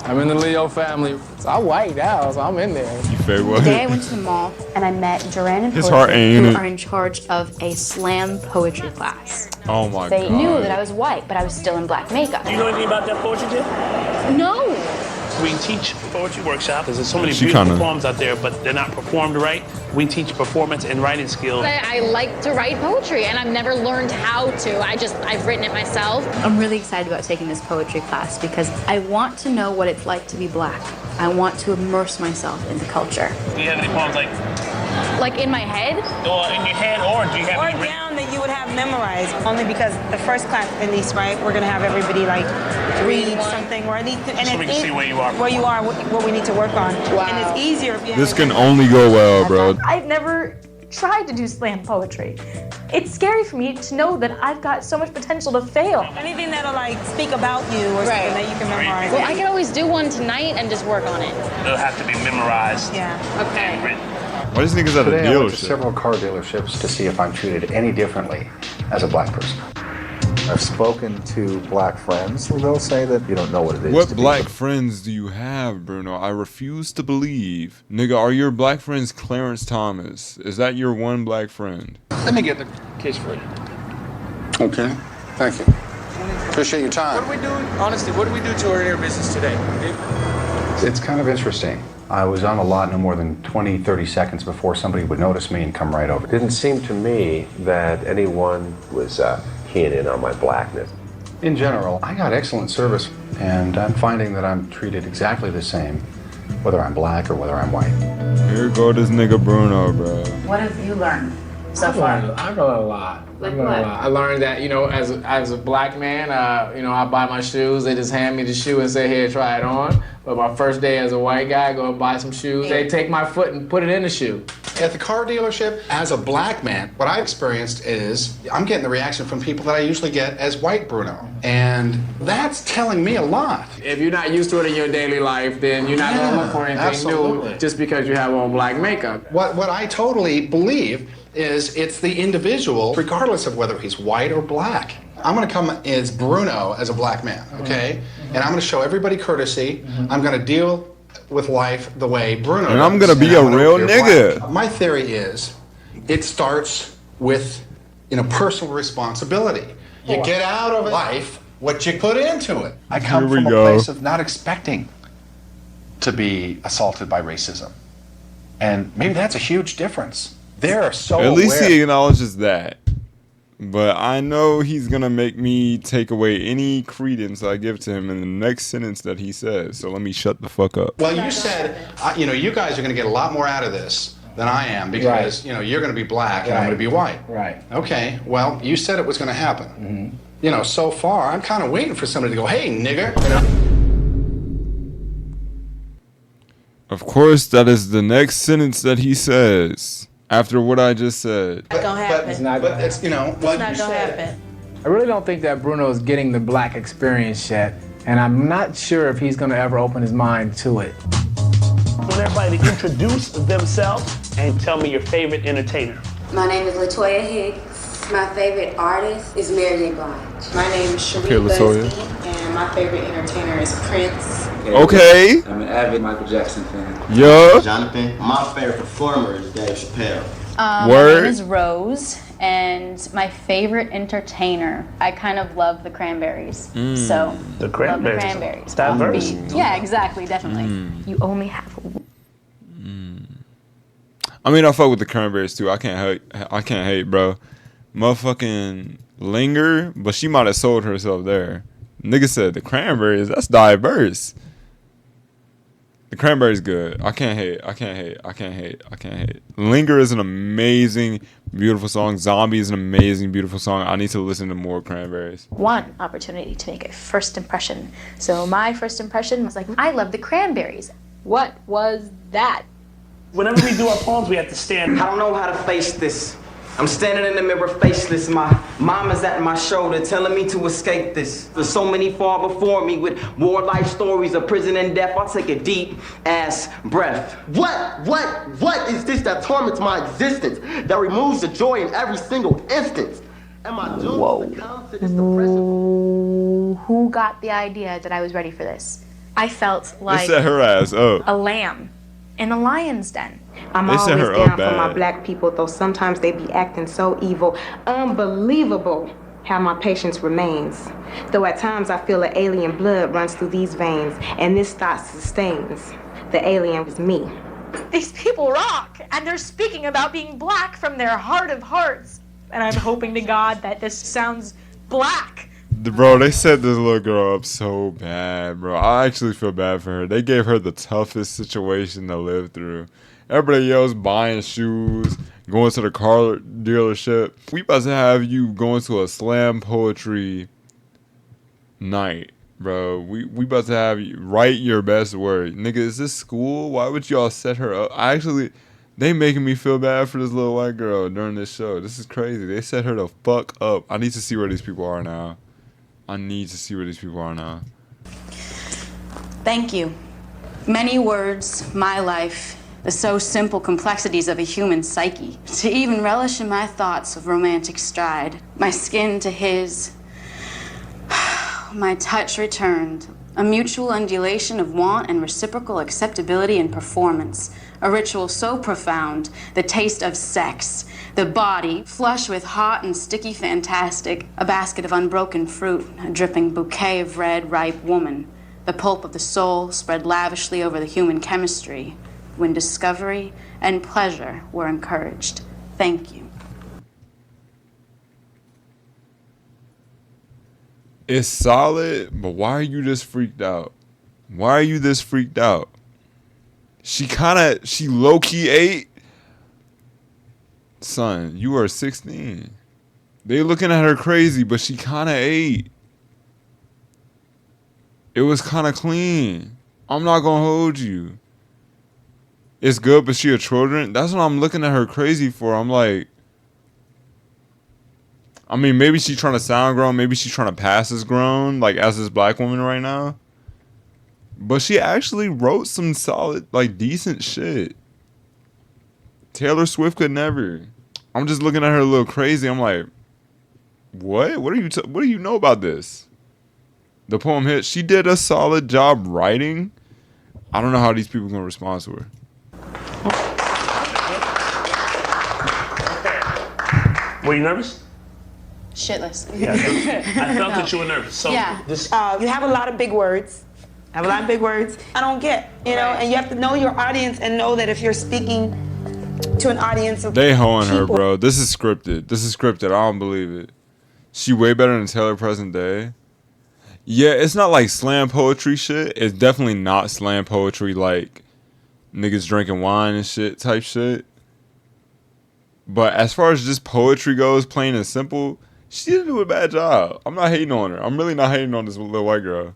I'm in the Leo family. So I'm white now, so I'm in there. You fake what? Today I went to the mall and I met Duran and His heart Poetry, ain't who it. are in charge of a slam poetry class. Oh my They God. knew that I was white, but I was still in black makeup. Do you know anything about that poetry, Jay? No. We teach poetry workshops. There's so many She beautiful kinda- poems out there, but they're not performed right. We teach performance and writing skills. I like to write poetry, and I've never learned how to. I've written it myself. I'm really excited about taking this poetry class because I want to know what it's like to be black. I want to immerse myself in the culture. Do you have any poems Like in my head? or in your head, or do you have Or any written? down that you would have memorized. Only because the first class, at least, right, we're gonna have everybody like read something, or at least, and So we can see where you are. where you are, what we need to work on. And it's easier if you This have can only go well, bro. I've never tried to do slam poetry. It's scary for me to know that I've got so much potential to fail. anything that'll like speak about you or something that you can memorize. Well, I can always do one tonight and just work on it. It'll have to be memorized Yeah. and written. Why does niggas at a Today I went to dealership? several car dealerships to see if I'm treated any differently as a black person. I've spoken to black friends who they'll say that you don't know what it is. What to be black friends do you have, Bruno? I refuse to believe. Nigga, are your black friends Clarence Thomas? Is that your one black friend? Let me get the case for you. Okay. Thank you. Appreciate your time. What do we do, honestly, what do we do to our air business today? It's kind of interesting. I was on the lot no more than 20, 30 seconds before somebody would notice me and come right over. Didn't seem to me that anyone was keying in on my blackness. In general, I got excellent service, and I'm finding that I'm treated exactly the same, whether I'm black or whether I'm white. Here go this nigga Bruno, bro. What have you learned so I've far? learned a lot. Like I've learned a what? lot. I learned that, as a black man, I buy my shoes. They just hand me the shoe and say, here, try it on. But my first day as a white guy, go and buy some shoes. They take my foot and put it in the shoe. At the car dealership, as a black man, what I experienced is I'm getting the reaction from people that I usually get as white Bruno. And that's telling me a lot. If you're not used to it in your daily life, then you're not going to look for anything absolutely. new just because you have on black makeup. What I totally believe is it's the individual, regardless of whether he's white or black. I'm going to come as Bruno as a black man, okay? And I'm going to show everybody courtesy. I'm going to deal with life the way Bruno And I'm does, gonna be and a I'm gonna real appear nigga. black. My theory is it starts with personal responsibility. You get out of life what you put into it. I come Here we from a go. place of not expecting to be assaulted by racism. And maybe that's a huge difference. They're so At least aware. he acknowledges that. But I know he's gonna make me take away any credence I give to him in the next sentence that he says. So let me shut the fuck up. Well, you said, you guys are going to get a lot more out of this than I am because, you're going to be black and I'm going to be white. Right. Okay, well, you said it was going to happen. So far, I'm kind of waiting for somebody to go, hey, nigger. Of course, that is the next sentence that he says after what I just said. Not gonna happen. It's not But it's, It's not gonna happen. I really don't think that Bruno's getting the black experience yet, and I'm not sure if he's going to ever open his mind to it. I want everybody to introduce themselves and tell me your favorite entertainer. My name is Latoya Hicks. My favorite artist is Mary J. Blige. My name is Cherie Okay, Latoya. Busby, and my favorite entertainer is Prince. Okay. I'm an avid Michael Jackson fan. Yeah. Jonathan, my favorite performer is Dave Chappelle. My Word. name is Rose, and my favorite entertainer, I kind of love the Cranberries. So, The love Cranberries. the Cranberries. Diverse. Yeah, exactly, definitely. You only have I mean, I fuck with the Cranberries too. I can't hate, bro. Motherfucking Linger, but she might have sold herself there. Nigga said the Cranberries. That's diverse. The Cranberries good. I can't hate. Linger is an amazing, beautiful song. Zombie is an amazing, beautiful song. I need to listen to more Cranberries. One opportunity to make a first impression. So my first impression was like, I love the Cranberries. What was that? Whenever we do our poems, we have to stand. I don't know how to face this. I'm standing in the mirror faceless. My mom is at my shoulder telling me to escape this. There's so many far before me with war life stories of prison and death. I'll take a deep ass breath. What is this that torments my existence, that removes the joy in every single instance? Am I doomed to succumb to this depression? Who got the idea that I was ready for this? I felt They like set her ass up. a lamb in a lion's den. I'm They set always her down up for my bad. black people, though sometimes they be acting so evil. Unbelievable have my patient's remains. Though at times I feel an alien blood runs through these veins, and this thought sustains. The alien was me. These people rock, and they're speaking about being black from their heart of hearts. And I'm hoping to God that this sounds black. Bro, they set this little girl up so bad, bro. I actually feel bad for her. They gave her the toughest situation to live through. Everybody else buying shoes, going to the car dealership. We about to have you going to a slam poetry night, bro. We about to have you write your best word. Nigga, is this school? Why would y'all set her up? They making me feel bad for this little white girl during this show. This is crazy. They set her the fuck up. I need to see where these people are now. Thank you. Many words, my life, the so simple complexities of a human psyche. To even relish in my thoughts of romantic stride. My skin to his, my touch returned. A mutual undulation of want and reciprocal acceptability and performance. A ritual so profound, the taste of sex. The body, flush with hot and sticky fantastic. A basket of unbroken fruit, a dripping bouquet of red, ripe woman. The pulp of the soul spread lavishly over the human chemistry. When discovery and pleasure were encouraged. Thank you. It's solid, but why are you this freaked out? She low-key ate. Son, you are 16. They looking at her crazy, but she kind of ate. It was kind of clean. I'm not going to hold you. It's good, but she a children? That's what I'm looking at her crazy for. I'm like, I mean, maybe she's trying to sound grown. Maybe she's trying to pass as grown, like as this black woman right now. But she actually wrote some solid, like decent shit. Taylor Swift could never. I'm just looking at her a little crazy. I'm like, what? What do you know about this? The poem hit. She did a solid job writing. I don't know how these people are gonna respond to her. Were you nervous? Shitless. Yeah, I felt that you were nervous. So yeah. You have a lot of big words. I don't get, and you have to know your audience and know that if you're speaking to an audience of They hoeing her, bro. This is scripted. I don't believe it. She way better than Taylor present day. Yeah, it's not like slam poetry shit. It's definitely not slam poetry like niggas drinking wine and shit type shit. But as far as just poetry goes, plain and simple, she didn't do a bad job. I'm not hating on her. I'm really not hating on this little white girl.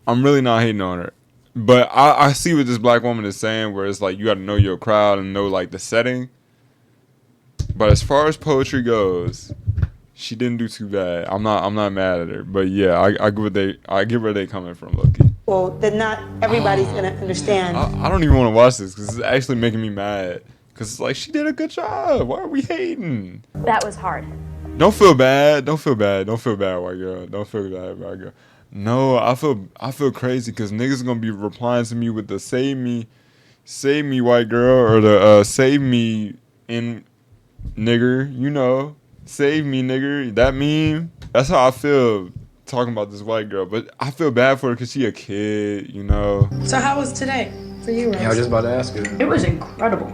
I'm really not hating on her. But I see what this black woman is saying, where it's like you got to know your crowd and know like the setting. But as far as poetry goes, she didn't do too bad. I'm not mad at her. But yeah, I get where they coming from, Loki. Well, that not everybody's gonna understand. I don't even want to watch this because it's actually making me mad. Because it's like she did a good job. Why are we hating? That was hard. Don't feel bad, white girl. Don't feel bad, white girl. No, I feel crazy because niggas gonna be replying to me with the save me, white girl, or the save me in nigger, save me nigger. That meme. That's how I feel talking about this white girl. But I feel bad for her because she a kid, So how was today for you, Rose? Yeah, I was just about to ask you. It was incredible.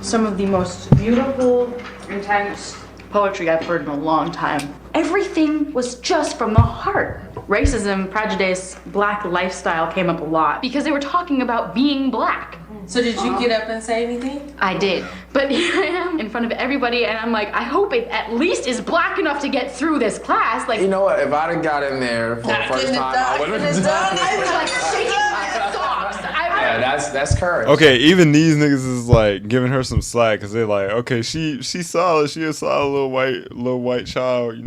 Some of the most beautiful, intense poetry I've heard in a long time. Everything was just from the heart. Racism, prejudice, black lifestyle came up a lot because they were talking about being black. So did you get up and say anything? I did. But here I am in front of everybody and I'm like, I hope it at least is black enough to get through this class. Like, you know what? If I'd have got in there for the first time, I would have done I was like shaking my socks. Yeah, that's courage. Okay, even these niggas is like giving her some slack because they're like, okay, she's solid. She a solid little white child,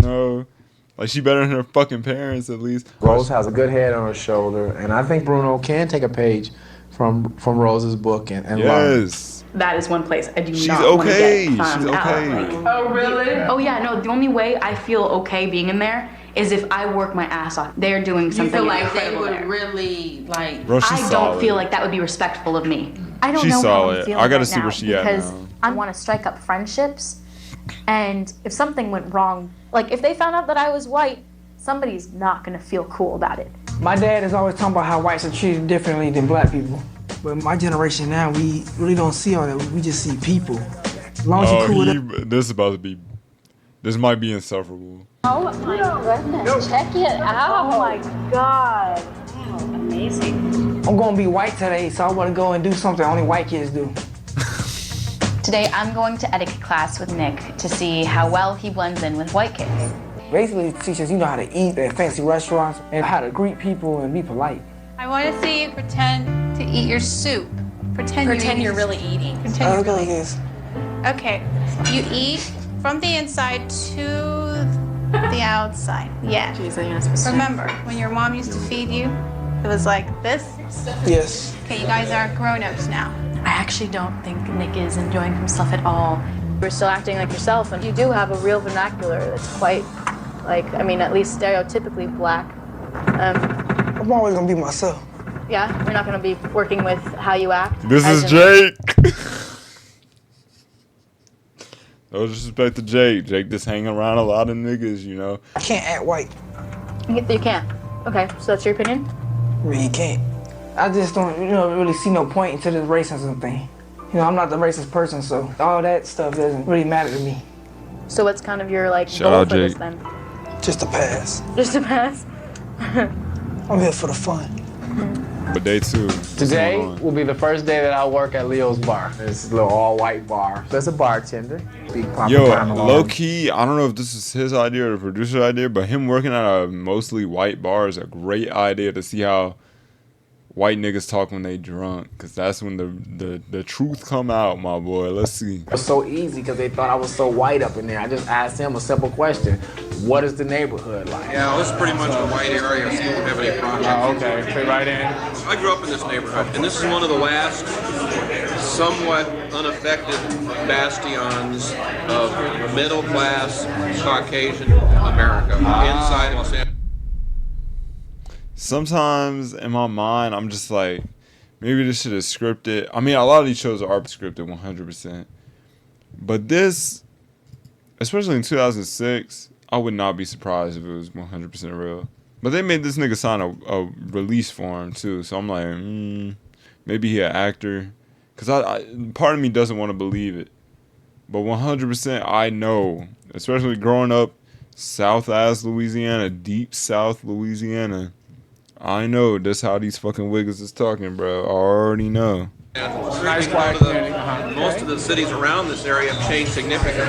Like she better than her fucking parents at least. Rose has a good head on her shoulder, and I think Bruno can take a page from Rose's book and learn. Yes. That is one place I do She's not want to okay. get She's out. okay. Oh, really? Oh, yeah, no, the only way I feel okay being in there is if I work my ass off. They're doing You something feel like they incredible would there. really, like... Bro, she's I don't solid. feel like that would be respectful of me. I don't She's know solid. how I'm feeling I gotta right see now where she at because now. I want to strike up friendships, And if something went wrong, like if they found out that I was white, somebody's not gonna feel cool about it. My dad is always talking about how whites are treated differently than black people. But my generation now, we really don't see all that. We just see people. As long as you cool with it. This might be insufferable. Oh my goodness, check it out. Oh my God. Wow, amazing. I'm gonna be white today, so I wanna go and do something only white kids do. Today, I'm going to etiquette class with Nick to see how well he blends in with white kids. Basically, it teaches you know how to eat at fancy restaurants and how to greet people and be polite. I want to see you pretend to eat your soup. Pretend you're really eating. Pretend you're really Okay, you eat from the inside to the outside. Yeah. Jeez, Remember, when your mom used to feed you, it was like this? Yes. Okay, you guys are grown-ups now. I actually don't think Nick is enjoying himself at all. You're still acting like yourself, and you do have a real vernacular that's quite, like, I mean, at least stereotypically black. I'm always gonna be myself. Yeah, you're not gonna be working with how you act. This is Jake. No disrespect to Jake. Jake just hanging around a lot of niggas, you know. I can't act white. You can't. Okay, so that's your opinion? Really can't. I just don't, really see no point into this racism thing. I'm not the racist person, so all that stuff doesn't really matter to me. So what's kind of your, like, Shout goal out, for this Jake. then? Just a pass. Just a pass? I'm here for the fun. But day 2. Today will be the first day that I'll work at Leo's bar. It's a little all-white bar. There's a bartender. Big pop Yo, low key, I don't know if this is his idea or the producer's idea, but him working at a mostly white bar is a great idea to see how white niggas talk when they drunk, because that's when the truth come out, my boy. Let's see. It was so easy because they thought I was so white up in there. I just asked him a simple question. What is the neighborhood like? Yeah, well, this is pretty much a white area, so you won't have any problems. Oh, okay. Fit right in. I grew up in this neighborhood, and this is one of the last somewhat unaffected bastions of middle-class Caucasian America inside Los Angeles. Sometimes in my mind, I'm just like, maybe this shit is scripted. I mean, a lot of these shows are scripted 100%. But this, especially in 2006, I would not be surprised if it was 100% real. But they made this nigga sign a release form, too. So I'm like, maybe he an actor. Because I part of me doesn't want to believe it. But 100% I know, especially growing up South-ass Louisiana, deep South Louisiana, I know that's how these fucking wiggers is talking, bro. I already know. Nice most of the cities around this area have changed significantly.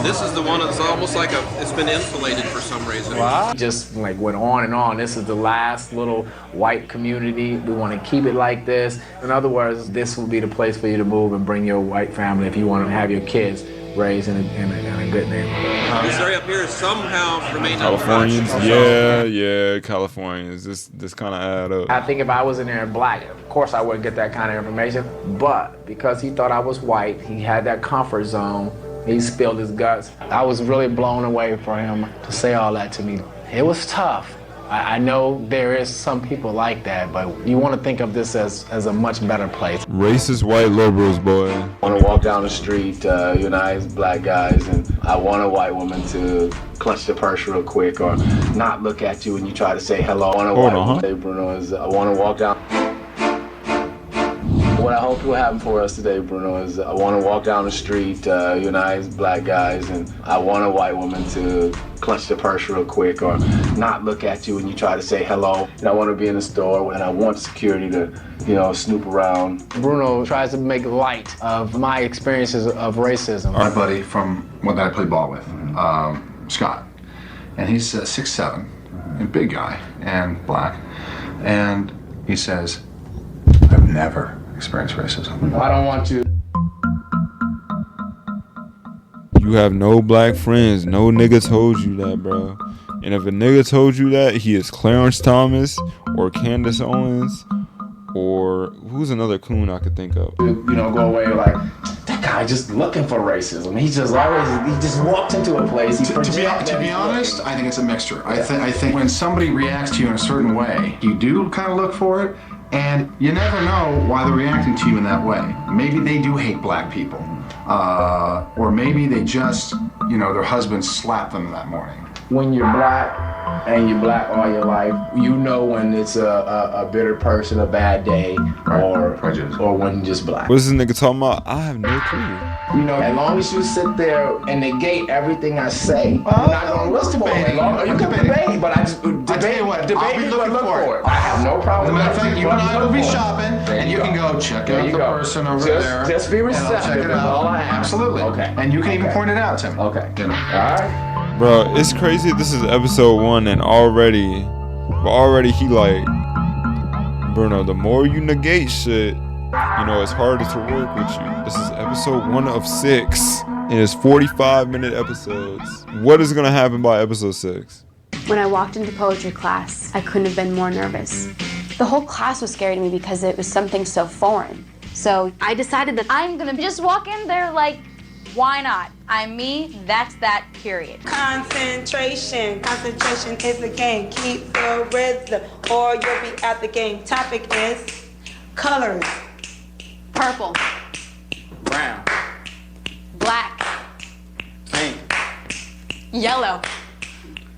This is the one that's almost like it's been insulated for some reason. Wow. Just like went on and on. This is the last little white community. We want to keep it like this. In other words, this will be the place for you to move and bring your white family if you want to have your kids raised in a good neighborhood. This area up here has somehow remained Californians, untouched. yeah, Californians. This kind of add up. I think if I was in there black, of course I wouldn't get that kind of information. But because he thought I was white, he had that comfort zone. He spilled his guts. I was really blown away for him to say all that to me. It was tough. I know there is some people like that, but you want to think of this as a much better place. Racist white liberals, boy. I want to walk down the street, you nice black guys, and I want a white woman to clutch the purse real quick or not look at you when you try to say hello. I want a white woman. Today, Bruno, is I want to walk down. What I hope will happen for us today, Bruno, is I want to walk down the street, you nice black guys, and I want a white woman to clutch the purse real quick or not look at you when you try to say hello. And I want to be in the store and I want security to, snoop around. Bruno tries to make light of my experiences of racism. Our buddy from one that I play ball with, Scott, and he's 6'7", a big guy and black, and he says, I've never experienced racism. I don't want you. You have no black friends. No nigga told you that, bro. And if a nigga told you that, he is Clarence Thomas or Candace Owens or who's another coon I could think of. Go away like, that guy just looking for racism. He just walked into a place. To be honest, I think it's a mixture. I think when somebody reacts to you in a certain way, you do kind of look for it, and you never know why they're reacting to you in that way. Maybe they do hate black people. Or maybe they just you know, their husbands slapped them that morning. When you're black and you're black all your life, you know when it's a bitter person, a bad day, or prejudice, or when you're just black. What's this nigga talking about? I have no clue. You know, as long as you sit there and negate everything I say, you're not gonna listen for me. You can debate, but I just debate me, but look for it. I have no problem. As a matter of fact, you and I will be shopping, and you can go check out the person over there. Just be receptive. Check it out. All I ask. Absolutely. Okay. And you can even point it out to me. Okay. You know. All right. Bro, it's crazy. This is episode 1 and already he like, Bruno, the more you negate shit, you know, it's harder to work with you. This is episode 1 of 6 and it's 45-minute episodes. What is gonna happen by episode 6? When I walked into poetry class, I couldn't have been more nervous. The whole class was scary to me because it was something so foreign. So I decided that I'm gonna just walk in there like, why not? I'm me, that's that, period. Concentration is the game. Keep the rhythm or you'll be at the game. Topic is colors. Purple, Brown, black, pink, yellow,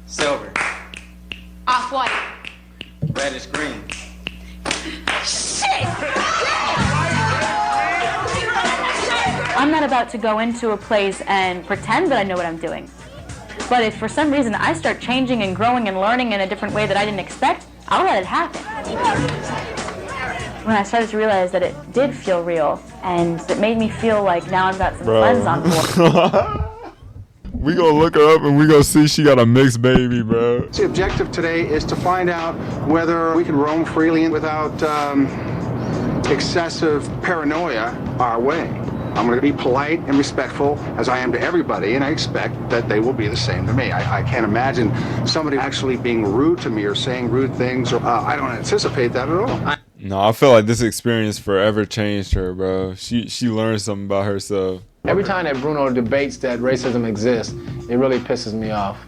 silver, off-white. reddish green. Shit! I'm not about to go into a place and pretend that I know what I'm doing. But if for some reason I start changing and growing and learning in a different way that I didn't expect, I'll let it happen. When I started to realize that it did feel real, and it made me feel like now I've got some friends on board. We gonna look her up and we gonna see she got a mixed baby, bro. The objective today is to find out whether we can roam freely without excessive paranoia our way. I'm going to be polite and respectful as I am to everybody, and I expect that they will be the same to me. I can't imagine somebody actually being rude to me or saying rude things, or I don't anticipate that at all. No, I feel like this experience forever changed her, bro. She learned something about herself. Every time that Bruno debates that racism exists, it really pisses me off.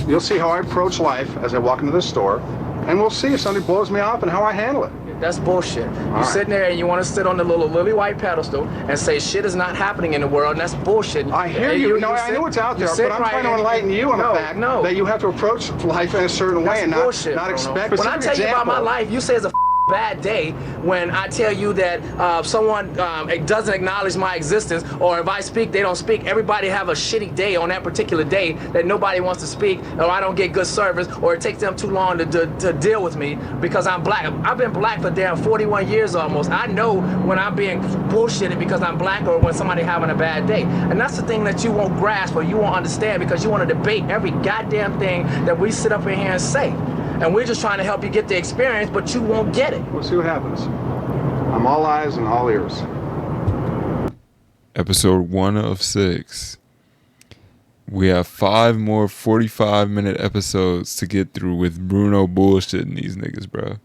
You'll see how I approach life as I walk into the store, and we'll see if somebody blows me off and how I handle it. That's bullshit. You're sitting there and you want to sit on the little lily white pedestal and say shit is not happening in the world, and that's bullshit. I hear you. No, I know it's out there, but I'm trying to enlighten you on the fact that you have to approach life in a certain way and not expect. When I tell you about my life, you say it's a bad day when I tell you that someone doesn't acknowledge my existence, or if I speak, they don't speak. Everybody have a shitty day on that particular day that nobody wants to speak, or I don't get good service, or it takes them too long to deal with me because I'm black. I've been black for damn 41 years almost. I know when I'm being bullshitted because I'm black, or when somebody having a bad day. And that's the thing that you won't grasp or you won't understand, because you want to debate every goddamn thing that we sit up in here and say. And we're just trying to help you get the experience, but you won't get it. We'll see what happens. I'm all eyes and all ears. Episode 1 of 6. We have 5 more 45-minute episodes to get through with Bruno bullshitting these niggas, bro.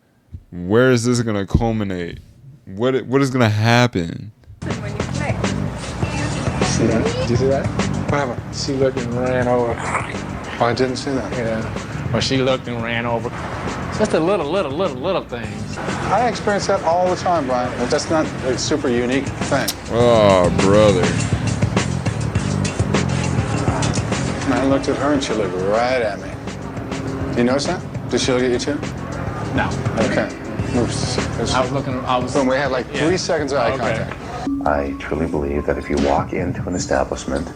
Where is this gonna culminate? What is gonna happen? See that? Did you see that? What happened? She looked and ran over. Oh, I didn't see that. Yeah. Or she looked and ran over. Just the little things. I experience that all the time, Brian. That's not a super unique thing. Oh, brother. And I looked at her and she looked right at me. You notice that? Did she look at you too? No. Okay. Boom, we had like 3 seconds of eye contact. I truly believe that if you walk into an establishment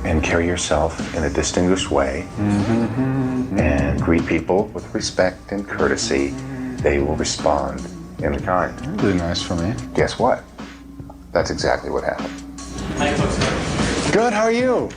and carry yourself in a distinguished way and greet people with respect and courtesy, they will respond in kind. Really nice for me. Guess what? That's exactly what happened. Good, how are you?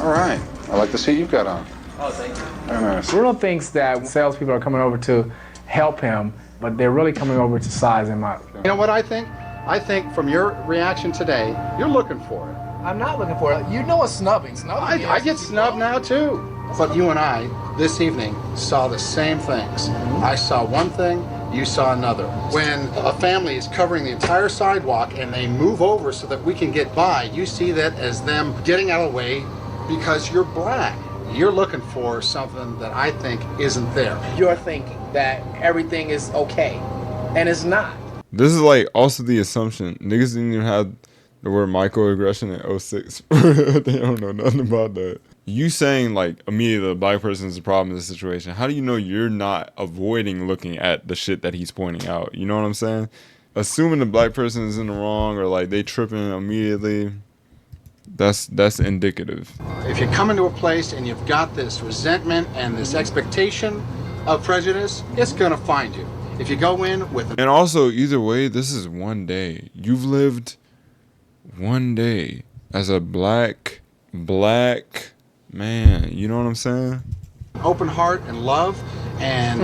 All right. I like the suit you've got on. Oh, thank you. Very nice. Bruno thinks that salespeople are coming over to help him, but they're really coming over to size him up. You know what I think? I think from your reaction today, you're looking for it. I'm not looking for it. You know it's snubbing. I get snubbed now too. But you and I, this evening, saw the same things. I saw one thing, you saw another. When a family is covering the entire sidewalk and they move over so that we can get by, you see that as them getting out of the way because you're black. You're looking for something that I think isn't there. You're thinking that everything is okay, and it's not. This is like also the assumption. Niggas didn't even have The word microaggression in 06. They don't know nothing about that. You saying like immediately the black person is the problem in this situation. How do you know you're not avoiding looking at the shit that he's pointing out? You know what I'm saying? Assuming the black person is in the wrong or like they tripping immediately, that's indicative. If you come into a place and you've got this resentment and this expectation of prejudice, it's gonna find you. If you go in with And also, either way, this is one day. You've lived one day as a black man. You know what I'm saying? open heart and love, and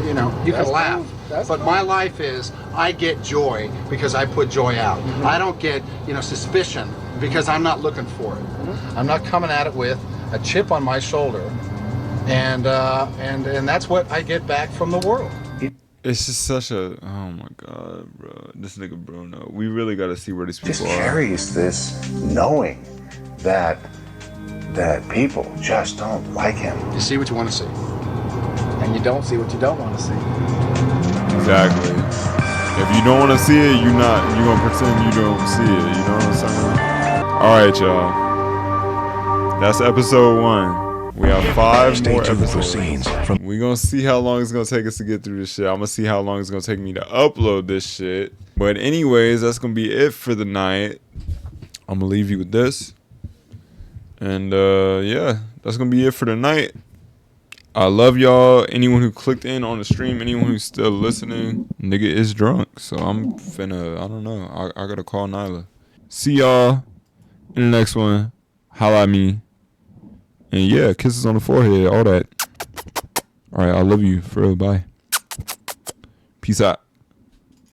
you know, you can laugh. But my life is, I get joy because I put joy out. I don't get, you know, suspicion because I'm not looking for it. I'm not coming at it with a chip on my shoulder, and that's what I get back from the world. It's just such a, oh my God, bro. This nigga Bruno. We really got to see where these people Just are. carries this knowing that people just don't like him. You see what you want to see. And you don't see what you don't want to see. Exactly. If you don't want to see it, you're gonna pretend you don't see it. You know what I'm saying? All right, y'all. That's episode 1. We have 5 more episodes. We're gonna see how long it's gonna take us to get through this shit. I'm gonna see how long it's gonna take me to upload this shit. But anyways, that's gonna be it for the night. I'm gonna leave you with this. And yeah, that's gonna be it for the night. I love y'all. Anyone who clicked in on the stream, anyone who's still listening, nigga is drunk. So I'm finna, I don't know. I gotta call Nyla. See y'all in the next one. Holla at me. And yeah, kisses on the forehead, all that. All right, I love you for real. Bye. Peace out.